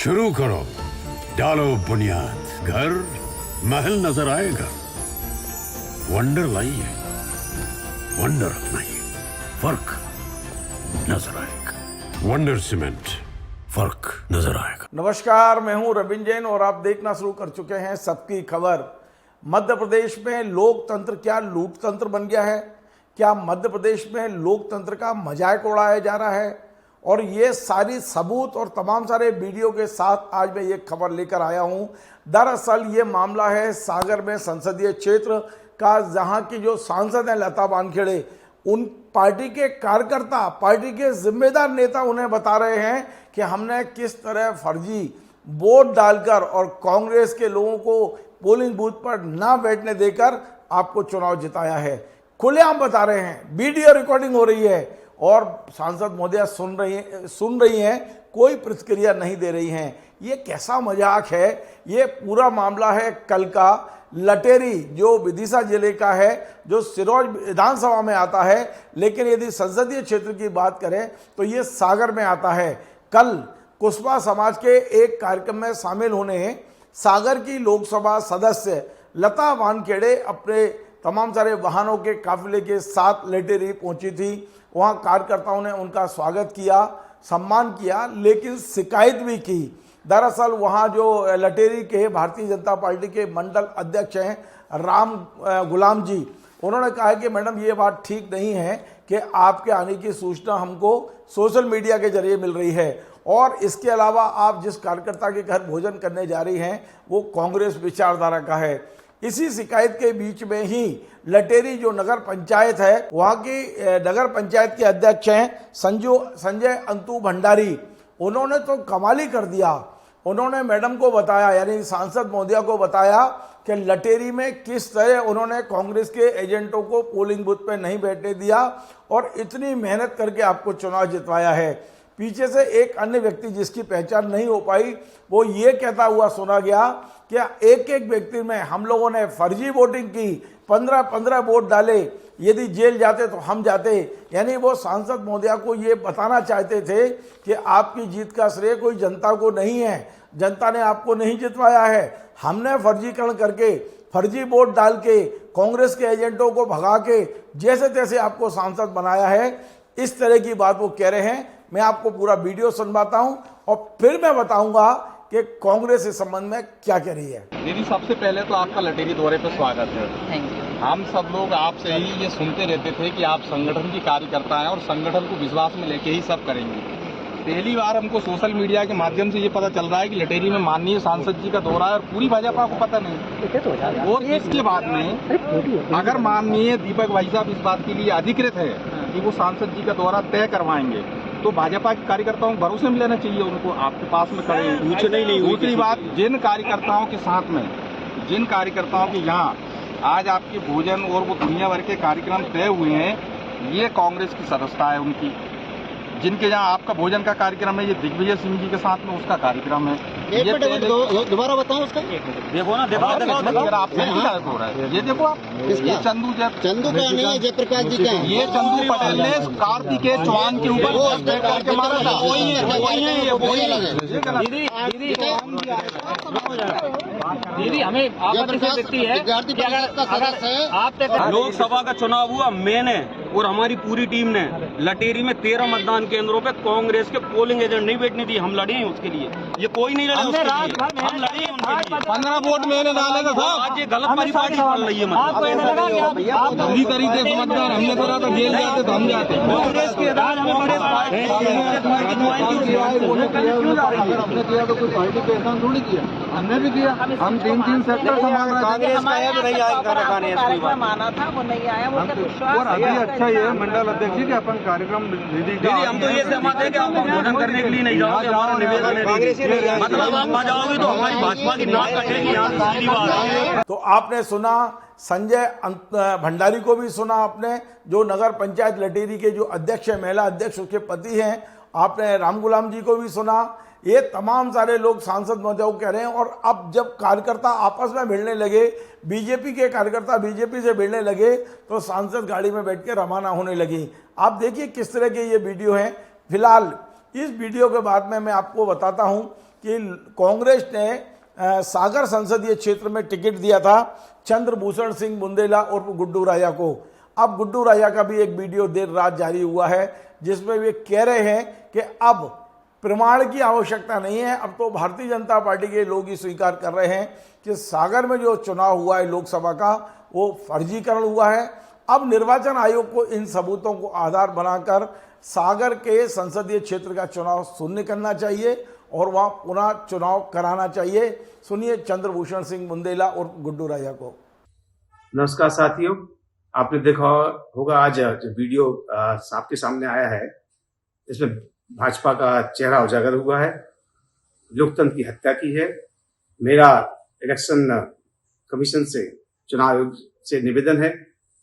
शुरू करो, डालो बुनियाद, घर महल नजर आएगा। वंडर लाइए, वंडर अपनाइए, फर्क नजर आएगा। वंडर सीमेंट, फर्क नजर आएगा। नमस्कार, मैं हूं रविंद्र जैन और आप देखना शुरू कर चुके हैं सबकी खबर। मध्य प्रदेश में लोकतंत्र क्या लूटतंत्र बन गया है? क्या मध्य प्रदेश में लोकतंत्र का मजाक उड़ाया जा रहा है? और ये सारी सबूत और तमाम सारे वीडियो के साथ आज मैं ये खबर लेकर आया हूं। दरअसल ये मामला है सागर में संसदीय क्षेत्र का, जहां की जो सांसद हैं लता वानखेड़े, उन पार्टी के कार्यकर्ता, पार्टी के जिम्मेदार नेता उन्हें बता रहे हैं कि हमने किस तरह फर्जी वोट डालकर और कांग्रेस के लोगों को पोलिंग बूथ पर ना बैठने देकर आपको चुनाव जिताया है। खुलेआम बता रहे हैं, वीडियो रिकॉर्डिंग हो रही है और सांसद महोदया सुन रही हैं, कोई प्रतिक्रिया नहीं दे रही हैं। ये कैसा मजाक है? ये पूरा मामला है कल का लटेरी, जो विदिशा जिले का है, जो सिरोंज विधानसभा में आता है, लेकिन यदि संसदीय क्षेत्र की बात करें तो ये सागर में आता है। कल कुशवाहा समाज के एक कार्यक्रम में शामिल होने सागर की लोकसभा सदस्य लता वानखेड़े अपने तमाम सारे वाहनों के काफिले के साथ लटेरी पहुंची थी। वहां कार्यकर्ताओं ने उनका स्वागत किया, सम्मान किया, लेकिन शिकायत भी की। दरअसल वहां जो लटेरी के भारतीय जनता पार्टी के मंडल अध्यक्ष हैं राम गुलाम जी, उन्होंने कहा कि मैडम ये बात ठीक नहीं है कि आपके आने की सूचना हमको सोशल मीडिया के जरिए मिल रही है, और इसके अलावा आप जिस कार्यकर्ता के घर भोजन करने जा रही हैं वो कांग्रेस विचारधारा का है। इसी शिकायत के बीच में ही लटेरी जो नगर पंचायत है, वहाँ की नगर पंचायत के अध्यक्ष हैं संजय अंतु भंडारी, उन्होंने तो कमाल ही कर दिया। उन्होंने मैडम को बताया, यानी सांसद महोदया को बताया कि लटेरी में किस तरह उन्होंने कांग्रेस के एजेंटों को पोलिंग बूथ पे नहीं बैठने दिया और इतनी मेहनत करके आपको चुनाव जितवाया है। पीछे से एक अन्य व्यक्ति जिसकी पहचान नहीं हो पाई, वो ये कहता हुआ सुना गया कि एक एक व्यक्ति में हम लोगों ने फर्जी वोटिंग की, 15-15 वोट डाले, यदि जेल जाते तो हम जाते। यानी वो सांसद महोदया को ये बताना चाहते थे कि आपकी जीत का श्रेय कोई जनता को नहीं है, जनता ने आपको नहीं जितवाया है, हमने फर्जीकरण करके, फर्जी वोट डाल के, कांग्रेस के एजेंटों को भगा के जैसे तैसे आपको सांसद बनाया है। इस तरह की बात वो कह रहे हैं। मैं आपको पूरा वीडियो सुनवाता हूं और फिर मैं बताऊंगा कि कांग्रेस इस संबंध में क्या कह रही है। दीदी, सबसे पहले तो आपका लटेरी दौरे पे स्वागत है। Thank you. हम सब लोग आपसे ही ये सुनते रहते थे कि आप संगठन की कार्यकर्ता हैं और संगठन को विश्वास में लेके ही सब करेंगे। पहली बार हमको सोशल मीडिया के माध्यम से ये पता चल रहा है कि लटेरी में माननीय सांसद जी का दौरा है और पूरी भाजपा को पता नहीं। और इसके बाद में अगर माननीय दीपक भाई साहब इस बात के लिए अधिकृत है कि वो सांसद जी का दौरा तय करवाएंगे, तो भाजपा के कार्यकर्ताओं को भरोसे में लेना चाहिए, उनको आपके पास में खड़े हैं। दूसरी बात, जिन कार्यकर्ताओं के साथ में, जिन कार्यकर्ताओं के यहाँ आज आपके भोजन और वो दुनिया भर के कार्यक्रम तय हुए हैं, ये कांग्रेस की सदस्यता है उनकी। जिनके यहाँ आपका भोजन का कार्यक्रम है, ये दिग्विजय सिंह जी के साथ में उसका कार्यक्रम है। दोबारा बताओ उसका। देखो ना, देखो आप हो रहा है, ये देखो आप, ये चंदू का नहीं है, जयप्रकाश जी का है। ये चंदू पटेल ने कार्तिकेय चौहान के ऊपर करके मारा था। दीदी, हमें आपत्ति से दिखती है कि अगर आप लोकसभा का चुनाव हुआ, मैंने और हमारी पूरी टीम ने लटेरी में 13 मतदान केंद्रों पे कांग्रेस के पोलिंग एजेंट नहीं बैठने दिए। हम लड़े हैं उसके लिए, ये कोई नहीं लड़े उसके लिए, हम लड़े हैं उनके लिए। 15 वोट मैंने डाले थे। आज ये गलत परिपाटी चल रही है। आपको ऐसा लगा कि आप पूरी तरीके से मतदान हमने करा था, जेल जाते तो हम जाते। कांग्रेस के राज हमें बड़े हमने किया तो कोई पार्टी को एहसान थोड़ी किया, हमने भी किया। हम 3 सेक्टर माना था, वो नहीं आया, वो और अभी अच्छा ही है मंडल अध्यक्ष जी के अपन कार्यक्रम दीदी, हम तो ये सहमत है कि आप भोजन करने के लिए नहीं जाओगे, हमारा निवेदन है। मतलब आप आ जाओगे तो हमारी भाजपा की नाक कटेगी, यहाँ से सीधी बात है। तो आपने सुना, संजय भंडारी को भी सुना आपने, जो नगर पंचायत लटेरी के जो अध्यक्ष है, महिला अध्यक्ष, उसके पति हैं। आपने राम गुलाम जी को भी सुना। ये तमाम सारे लोग सांसद महोदय को कह रहे हैं। और अब जब कार्यकर्ता आपस में भिड़ने लगे, बीजेपी के कार्यकर्ता बीजेपी से भिड़ने लगे, तो सांसद गाड़ी में बैठ के रवाना होने लगी। आप देखिए किस तरह के ये वीडियो हैं। फिलहाल इस वीडियो के बाद में मैं आपको बताता हूं कि कांग्रेस ने सागर संसदीय क्षेत्र में टिकट दिया था चंद्रभूषण सिंह बुंदेला और गुड्डू राजा को। अब गुड्डू राजा का भी एक वीडियो देर रात जारी हुआ है जिसमें वे कह रहे हैं कि अब प्रमाण की आवश्यकता नहीं है, अब तो भारतीय जनता पार्टी के लोग ही स्वीकार कर रहे हैं कि सागर में जो चुनाव हुआ है लोकसभा का वो फर्जीकरण हुआ है। अब निर्वाचन आयोग को इन सबूतों को आधार बनाकर सागर के संसदीय क्षेत्र का चुनाव शून्य करना चाहिए और वहां पुनः चुनाव कराना चाहिए। सुनिए चंद्रभूषण सिंह बुंदेला और गुड्डू राजा को। नमस्कार साथियों, आपने देखा होगा आज जो वीडियो आपके सामने आया है इसमें भाजपा का चेहरा उजागर हुआ है, लोकतंत्र की हत्या की है। मेरा इलेक्शन कमीशन से, चुनाव आयोग से निवेदन है,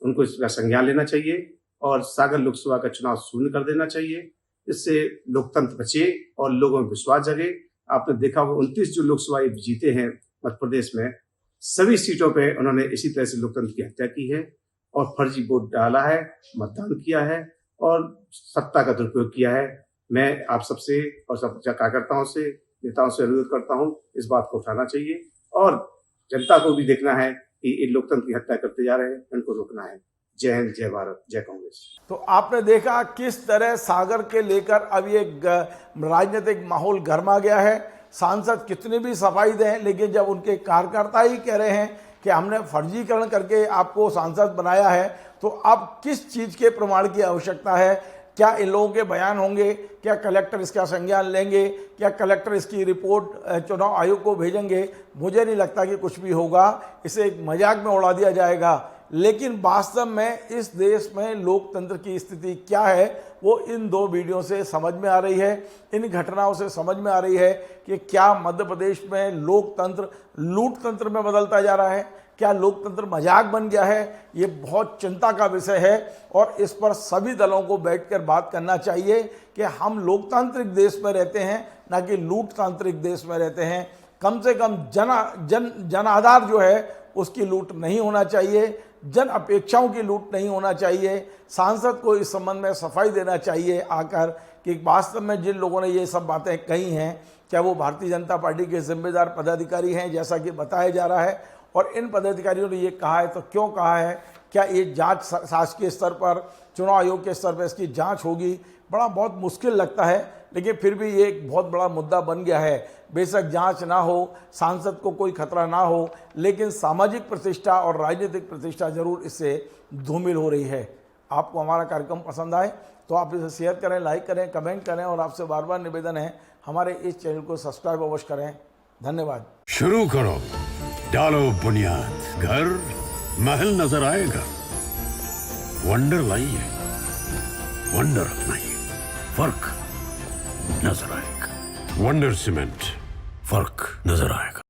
उनको इसका संज्ञान लेना चाहिए और सागर लोकसभा का चुनाव शून्य कर देना चाहिए। इससे लोकतंत्र बचे और लोगों में विश्वास जगे। आपने देखा होगा 29 जो लोकसभा जीते हैं मध्य प्रदेश में, सभी सीटों पे उन्होंने इसी तरह से लोकतंत्र की हत्या की है और फर्जी वोट डाला है, मतदान किया है और सत्ता का दुरुपयोग किया है। मैं आप सबसे और सब कार्यकर्ताओं से, नेताओं से अनुरोध करता हूं, इस बात को उठाना चाहिए और जनता को भी देखना है कि ये लोकतंत्र की हत्या करते जा रहे हैं, इनको रोकना है। जय हिंद, जय भारत, जय कांग्रेस। तो आपने देखा किस तरह सागर के लेकर अब ये राजनीतिक माहौल गर्मा गया है। सांसद कितनी भी सफाई दें, लेकिन जब उनके कार्यकर्ता ही कह रहे हैं कि हमने फर्जीकरण करके आपको सांसद बनाया है, तो अब किस चीज के प्रमाण की आवश्यकता है? क्या इन लोगों के बयान होंगे? क्या कलेक्टर इसका संज्ञान लेंगे? क्या कलेक्टर इसकी रिपोर्ट चुनाव आयोग को भेजेंगे? मुझे नहीं लगता कि कुछ भी होगा, इसे एक मजाक में उड़ा दिया जाएगा। लेकिन वास्तव में इस देश में लोकतंत्र की स्थिति क्या है वो इन दो वीडियो से समझ में आ रही है, इन घटनाओं से समझ में आ रही है कि क्या मध्य प्रदेश में लोकतंत्र लूटतंत्र में बदलता जा रहा है, क्या लोकतंत्र मजाक बन गया है। ये बहुत चिंता का विषय है और इस पर सभी दलों को बैठकर बात करना चाहिए कि हम लोकतांत्रिक देश में रहते हैं, ना कि लूटतांत्रिक देश में रहते हैं। कम से कम जन आधार जो है उसकी लूट नहीं होना चाहिए, जन अपेक्षाओं की लूट नहीं होना चाहिए। सांसद को इस संबंध में सफाई देना चाहिए आकर कि वास्तव में जिन लोगों ने ये सब बातें कही हैं क्या वो भारतीय जनता पार्टी के जिम्मेदार पदाधिकारी हैं जैसा कि बताया जा रहा है, और इन पदाधिकारियों ने ये कहा है तो क्यों कहा है? क्या ये जांच शासकीय स्तर पर, चुनाव आयोग के स्तर पर इसकी जांच होगी? बहुत मुश्किल लगता है, लेकिन फिर भी ये एक बहुत बड़ा मुद्दा बन गया है। बेशक जांच ना हो, सांसद को कोई खतरा ना हो, लेकिन सामाजिक प्रतिष्ठा और राजनीतिक प्रतिष्ठा जरूर इससे धूमिल हो रही है। आपको हमारा कार्यक्रम पसंद आए तो आप इसे शेयर करें, लाइक करें, कमेंट करें और आपसे बार बार निवेदन है हमारे इस चैनल को सब्सक्राइब अवश्य करें। धन्यवाद। शुरू करो, डालो बुनियाद, घर महल नजर आएगा। वंडर लाइए, वंडर अपनाइए, फर्क नजर आएगा। वंडर सीमेंट, फर्क नजर आएगा।